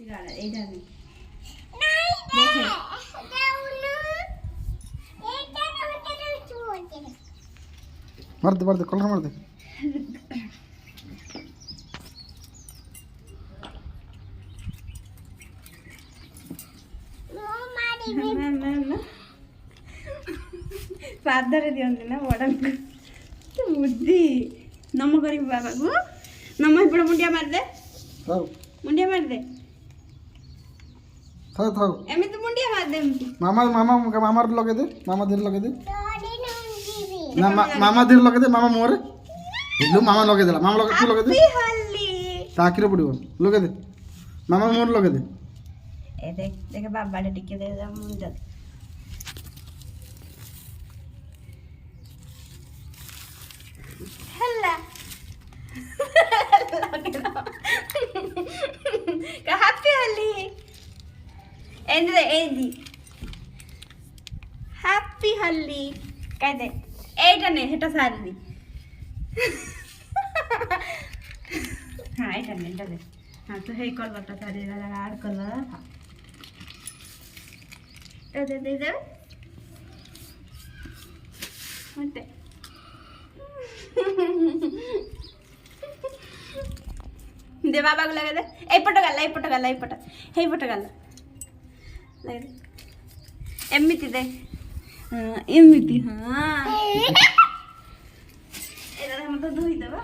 এইটা মার দে কলর মার দে ପାଦରେ ଦିଅନ୍ତି ନା ବଡ଼ଙ୍କୁ ବୁଦ୍ଧି ନମ କରିବୁ ବାବାକୁ ନମ ଏପଟେ ମୁଣ୍ଡିଆ ମାରିଦେ ମୁଣ୍ଡିଆ ମାରିଦେ ଥାଉ ଥାଉ ଏମିତି ମୁଣ୍ଡିଆ ମାରିଦେ ଏମିତି ମାମାର ଲଗେଇ ଦେ ମାମା ଧୀରେ ଲଗେଇ ଦେ ନା ମାମା ଧୀରେ ଲଗେଇ ଦେ ମାମା ମୁହଁରେ ଇଲୁ ମାମା ଲଗେଇ ଦେଲା ମାମା ଲଗେଇ ତୁ ଲଗେଇ ଦେ ତା ଆଖିରେ ପଡ଼ିବ ଲଗେଇ ଦେ ମାମା ମୁହଁରେ ଲଗେଇ ଦେ ଏ ଦେଖ ଦେଖ ବାବାଟେ ଟିକେ ଦେ ମୁଣ୍ଡ ହେଲା ହାପି ହୋଲି ଏନ୍ତି ହାପି ହୋଲି କହିଦେ এইটা নে এটা সারি দি হ্যাঁ এটা নে এটা দে হ্যাঁ তো এই কলরটা সারি আর কলর দে দে দে মতে দে বাবা को लगा दे এই পট গাল এই পট গাল লাগা দে এমনিতি দে এমনিতি হ্যাঁ এটা মতো ধুই দেবা